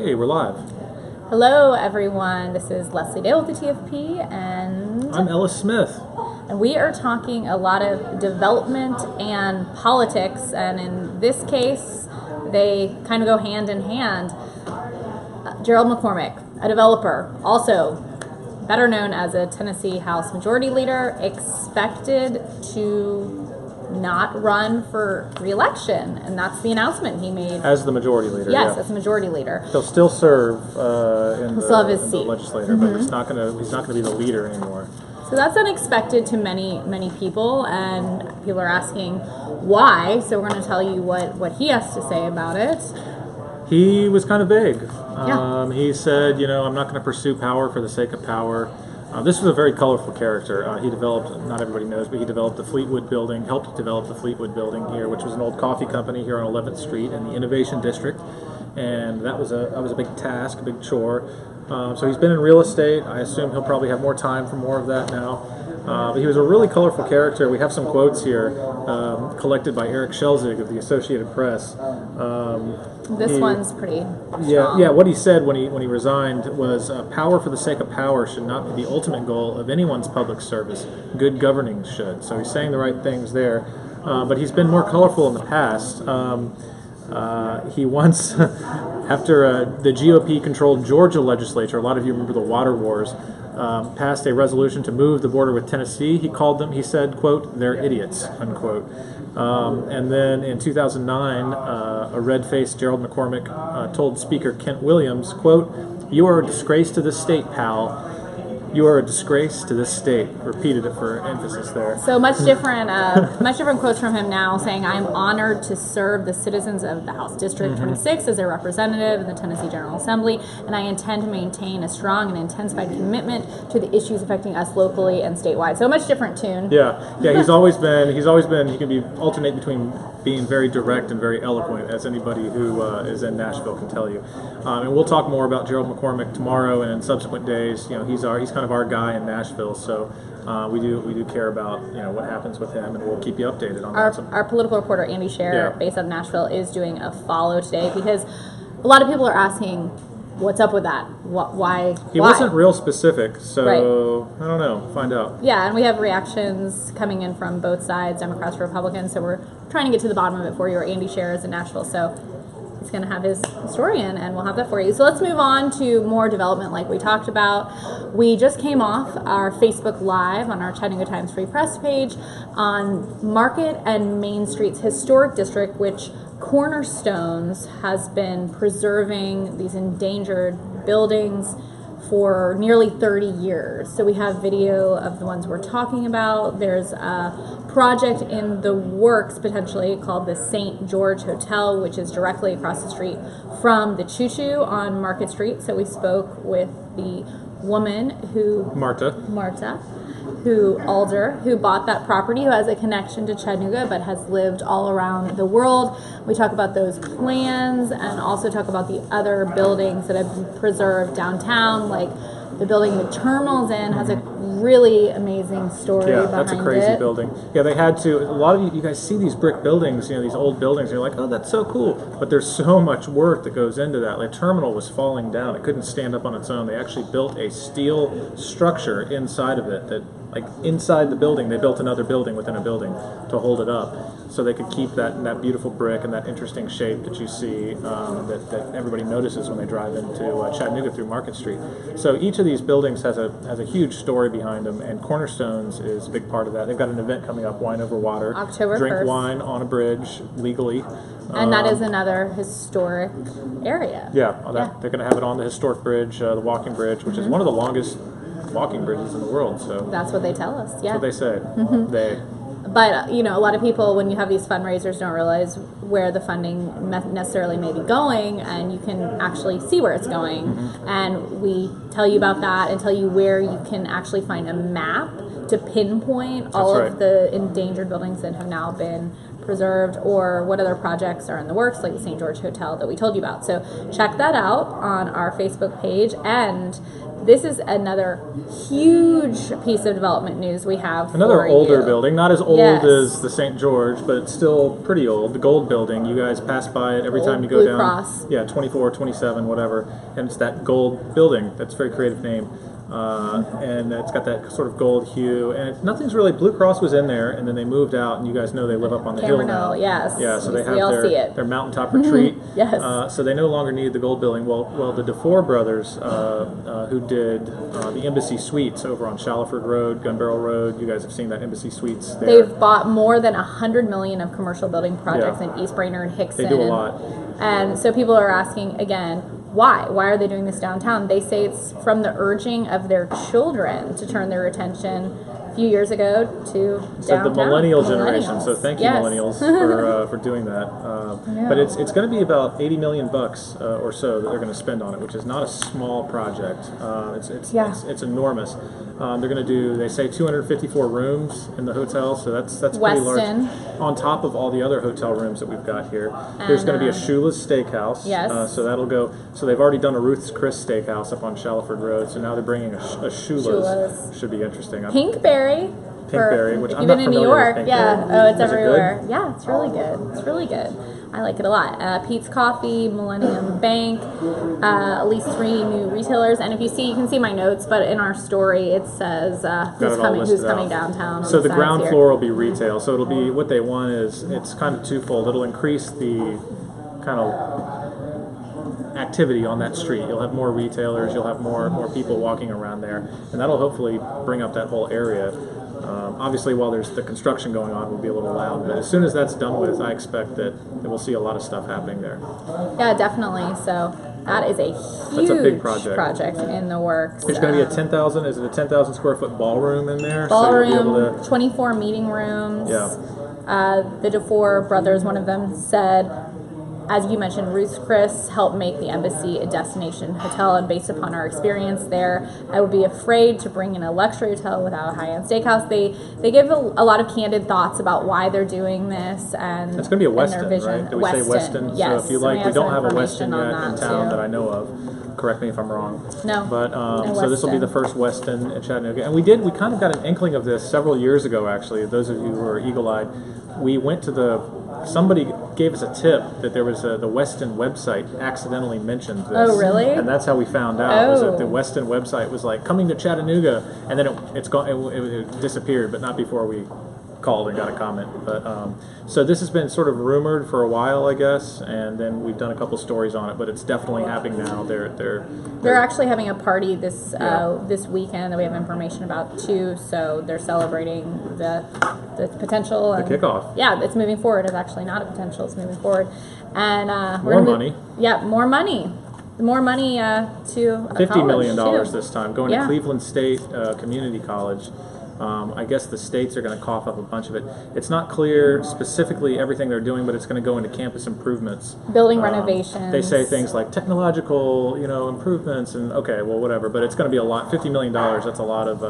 Okay, we're live. Hello, everyone. This is Lesley Dale with the TFP, and I'm Ellis Smith. And we are talking a lot of development and politics, and in this case, they kind of go hand in hand. Gerald McCormick, a developer, also better known as a Tennessee House Majority Leader, expected to not run for re-election, and that's the announcement he made. As the Majority Leader, yes, as the Majority Leader. He'll still serve in the legislature, but he's not going to be the leader anymore. So that's unexpected to many people, and people are asking why. So we're going to tell you what he has to say about it. He was kind of vague. Yeah. He said, I'm not going to pursue power for the sake of power. This was a very colorful character. He developed, not everybody knows, but he developed the Fleetwood building, helped develop the Fleetwood building here, which was an old coffee company here on 11th Street in the Innovation District. And that was a big task, a big chore. So he's been in real estate. I assume he'll probably have more time for more of that now. But he was a really colorful character. We have some quotes here collected by Eric Schelzig of the Associated Press. This one's pretty strong. Yeah. What he said when he resigned was, "Power for the sake of power should not be the ultimate goal of anyone's public service. Good governing should." So he's saying the right things there. But he's been more colorful in the past. He once, after the GOP-controlled Georgia legislature, a lot of you remember the water wars, passed a resolution to move the border with Tennessee. He said, quote, "They're idiots," unquote. And then in 2009, a red-faced Gerald McCormick told Speaker Kent Williams, quote, "You are a disgrace to this state, pal. You are a disgrace to this state." Repeated it for emphasis there. So much different quotes from him now, saying, "I am honored to serve the citizens of the House District 26 as a representative in the Tennessee General Assembly, and I intend to maintain a strong and intensified commitment to the issues affecting us locally and statewide." So a much different tune. Yeah. He's always been. He can alternate between being very direct and very eloquent, as anybody who is in Nashville can tell you. And we'll talk more about Gerald McCormick tomorrow and in subsequent days. He's kind of our guy in Nashville, so we do care about what happens with him, and we'll keep you updated on that. Our political reporter Andy Scher, based out of Nashville, is doing a follow today because a lot of people are asking, what's up with that? Why? He wasn't real specific, so right. I don't know. Find out. Yeah, and we have reactions coming in from both sides, Democrats, Republicans, so we're trying to get to the bottom of it for you. Or Andy Scher is in Nashville, so he's going to have his story in, and we'll have that for you. So let's move on to more development like we talked about. We just came off our Facebook Live on our Chattanooga Times Free Press page on Market and Main Street's historic district, which Cornerstones has been preserving these endangered buildings for nearly 30 years. So we have video of the ones we're talking about. There's a project in the works potentially called the St. George Hotel, which is directly across the street from the Choo Choo on Market Street. So we spoke with the woman Marta, who bought that property, who has a connection to Chattanooga but has lived all around the world. We talk about those plans and also talk about the other buildings that have been preserved downtown, like the building the terminal's in has a really amazing story behind it. Yeah, that's a crazy building. Yeah, they had to. A lot of you guys see these brick buildings, these old buildings. You're like, oh, that's so cool. But there's so much work that goes into that. The terminal was falling down. It couldn't stand up on its own. They actually built a steel structure inside of it that, inside the building, they built another building within a building to hold it up, so they could keep that beautiful brick and that interesting shape that you see that everybody notices when they drive into Chattanooga through Market Street. So each of these buildings has a huge story behind them, and Cornerstones is a big part of that. They've got an event coming up, Wine Over Water. October 1st. Drink wine on a bridge legally. And that is another historic area. They're going to have it on the historic bridge, the walking bridge, which is one of the longest walking bridges in the world. So that's what they tell us. Yeah, that's what they say. But a lot of people, when you have these fundraisers, don't realize where the funding necessarily may be going, and you can actually see where it's going. And we tell you about that and tell you where you can actually find a map to pinpoint all of the endangered buildings that have now been preserved, or what other projects are in the works, like the St. George Hotel that we told you about. So check that out on our Facebook page. And this is another huge piece of development news we have. Another for older you. building, not as old Yes. as the St. George, but it's still pretty old. The Gold Building, you guys pass by it every Old time you go Blue down. Cross. Yeah, 24, 27, whatever. And it's that Gold Building. That's a very creative name. And it's got that sort of gold hue. And nothing's really, Blue Cross was in there, and then they moved out, and you guys know they live up on the hill now. Cameron Hill, yes. Yeah, so they We all have see it. their mountaintop retreat. Yes. So they no longer need the Gold Building. Well, the DeFore brothers, who did the Embassy Suites over on Shaliford Road, Gun Barrel Road, you guys have seen that Embassy Suites there. They've bought more than $100 million of commercial building projects Yeah. in East Brainerd and Hickson. They do a lot. And so people are asking again, why? Why are they doing this downtown? They say it's from the urging of their children to turn their attention a few years ago to So downtown. the millennial generation. So thank you, Yes. millennials, for doing that. Yeah. But it's going to be about $80 million bucks or so that they're going to spend on it, which is not a small project. It's enormous. They're going to do, they say, 254 rooms in the hotel, so that's pretty large. Westin. On top of all the other hotel rooms that we've got here, there's going to be a Shoeless Steakhouse. Yes. So that'll go. So they've already done a Ruth's Chris Steakhouse up on Shaliford Road. So now they're bringing a Shoeless. Should be interesting. Pinkberry. Pinkberry, which I'm even not in New familiar York, with yeah. Pinkberry. Oh, it's Is it good? everywhere. Yeah, it's really good. It's really good. I like it a lot. Pete's Coffee, Millenium Bank, at least 3 new retailers. And if you see, you can see my notes, but in our story it says who's coming downtown. So the ground here. floor will be retail. So it'll be, what they want is, it's kind of twofold. It'll increase the kind of activity on that street. You'll have more retailers, you'll have more people walking around there, and that'll hopefully bring up that whole area. Obviously, while there's the construction going on, will be a little loud, but as soon as that's done with, I expect that we'll see a lot of stuff happening there. Yeah, definitely. So that is a huge That's a big project in the works. There's going to be a 10,000, is it a 10,000 square foot ballroom in there? Ballroom, so you'll be able to, 24 meeting rooms. Yeah. The DeFore brothers, one of them said, as you mentioned, Ruth's Chris helped make the Embassy a destination hotel, and based upon our experience there, I would be afraid to bring in a luxury hotel without a high-end steakhouse. They give a lot of candid thoughts about why they're doing this, and it's going to be a and their Westin, vision. right? Did we say Westin? Yes. So if you So like, we don't have a information Westin on yet in that, town too. that I know of. Correct me if I'm wrong. No. But No so this will be Westin. the first Westin in Chattanooga, and we kind of got an inkling of this several years ago. Actually, those of you who are eagle-eyed, we went to somebody gave us a tip that there was the Westin website accidentally mentioned this. Oh, really? And that's how we found out. Was that Oh. the Westin website was like coming to Chattanooga, and then it's gone. It disappeared, but not before we called and got a comment. But so this has been sort of rumored for a while, I guess, and then we've done a couple stories on it. But it's definitely happening now. They're actually having a party this weekend that we have information about too. So they're celebrating the potential. And, the kickoff. Yeah, it's moving forward. It's actually not a potential. It's moving forward, and More money. Yeah, more money. More money to $50 million too. this time, going to Cleveland State Community College. I guess the states are going to cough up a bunch of it. It's not clear specifically everything they're doing, but it's going to go into campus improvements. Building renovations. They say things like technological, improvements, and okay, well, whatever. But it's going to be a lot. $50 million. That's a lot of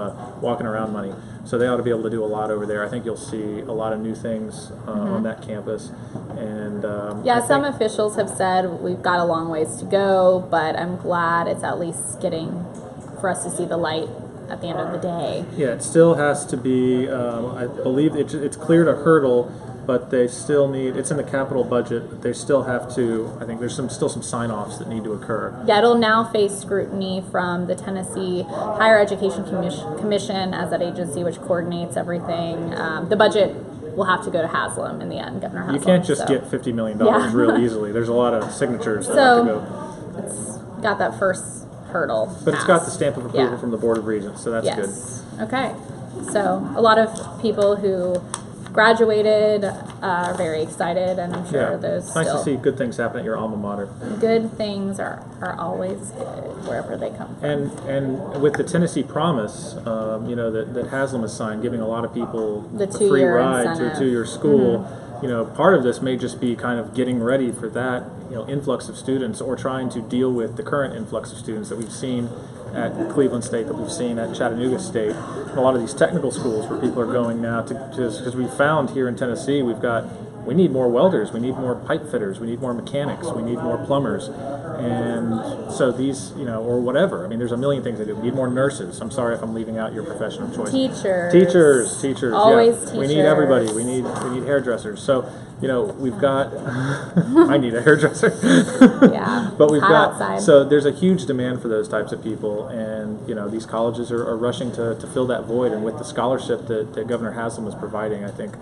walking around money. So they ought to be able to do a lot over there. I think you'll see a lot of new things on that campus. And some officials have said we've got a long ways to go, but I'm glad it's at least getting for us to see the light at the end of the day. Yeah, it still has to be, I believe it's cleared a hurdle, but they still need, it's in the capital budget, but they still have to, I think there's still some sign-offs that need to occur. Yeah, it'll now face scrutiny from the Tennessee Higher Education Commission as that agency which coordinates everything. The budget will have to go to Haslam in the end, Governor Haslam. You can't just get $50 million real easily. There's a lot of signatures that have to go. It's got that first hurdle. But it's got the stamp of approval from the Board of Regents, so that's good. Okay. So a lot of people who graduated are very excited, and I'm sure those it's nice to see good things happen at your alma mater. Good things are always good wherever they come from. And with the Tennessee Promise, that Haslam has signed, giving a lot of people the free 2-year ride incentive. to a 2-year school. Part of this may just be kind of getting ready for that, influx of students, or trying to deal with the current influx of students that we've seen at Cleveland State, that we've seen at Chattanooga State, and a lot of these technical schools where people are going now because we found here in Tennessee we've got we need more welders, we need more pipe fitters, we need more mechanics, we need more plumbers, and so these, or whatever. I mean, there's a million things they do. We need more nurses. I'm sorry if I'm leaving out your profession of choice. Teachers. Always yeah. teachers. We need everybody. We need hairdressers. So we've got. I need a hairdresser. Yeah. But we've got outside. So there's a huge demand for those types of people, and these colleges are rushing to fill that void. And with the scholarship that Governor Haslam is providing, I think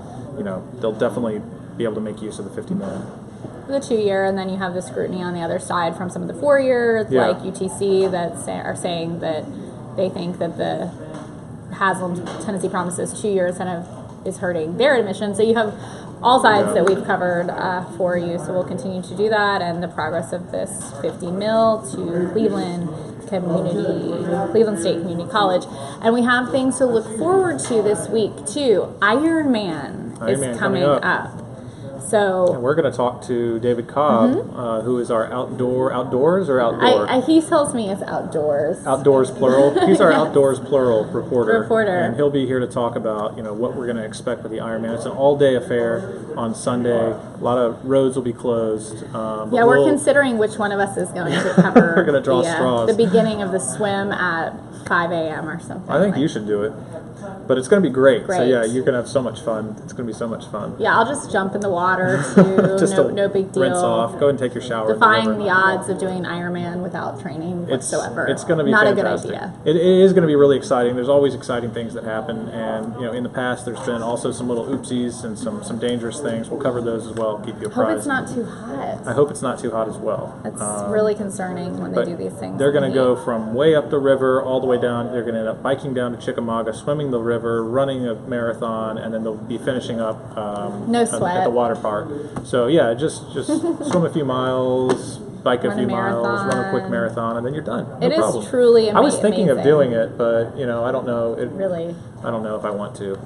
they'll definitely be able to make use of the $50 million. The 2-year, and then you have the scrutiny on the other side from some of the 4-years, like UTC, that are saying that they think that the Haslam Tennessee Promises 2-year incentive is hurting their admission. So you have all sides that we've covered for you. So we'll continue to do that, and the progress of this $50 million to Cleveland State Community College. And we have things to look forward to this week too. Ironman is coming up. So and we're going to talk to David Cobb, who is our outdoors. He tells me it's outdoors. Outdoors plural. He's our outdoors plural reporter. And he'll be here to talk about what we're going to expect with the Ironman. It's an all-day affair on Sunday. A lot of roads will be closed. We're considering which one of us is going to cover. We're going to draw straws. The beginning of the swim at 5 a.m. or something. I think you should do it. But it's going to be great. So yeah, you're going to have so much fun. It's going to be so much fun. Yeah, I'll just jump in the water too. Just no big deal. Rinse off. Go ahead and take your shower. Defying the odds of doing an Ironman without training whatsoever. It's going to be not fantastic. a good idea. It is going to be really exciting. There's always exciting things that happen, and in the past there's been also some little oopsies and some dangerous things. We'll cover those as well. Keep you apprised. Hope it's not too hot. I hope it's not too hot as well. It's really concerning when they do these things. They're going to go from way up the river all the way down. They're going to end up biking down to Chickamauga, swimming the river, running a marathon, and then they'll be finishing up at the water park. So yeah, just swim a few miles, bike a few miles, run a quick marathon, and then you're done. It is truly amazing. I was thinking of doing it, but I don't know. Really? I don't know if I want to.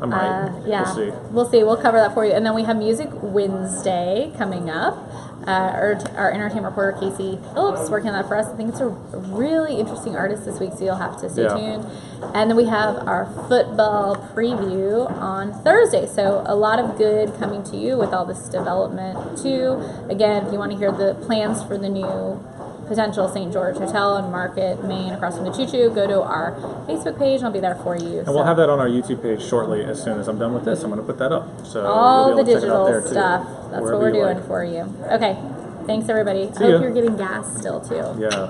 I might. Yeah. We'll see. We'll see. We'll cover that for you. And then we have Music Wednesday coming up. Our entertainment reporter, Casey Phillips, is working on that for us. I think it's a really interesting artist this week, so you'll have to stay tuned. And then we have our football preview on Thursday. So a lot of good coming to you with all this development, too. Again, if you want to hear the plans for the new potential St. George Hotel in Market, Maine, across from the Choo Choo, go to our Facebook page, and I'll be there for you. And we'll have that on our YouTube page shortly. As soon as I'm done with this, I'm going to put that up. So all the digital stuff. That's what we're doing for you. Okay. Thanks, everybody. I hope you're getting gas still, too. Yeah.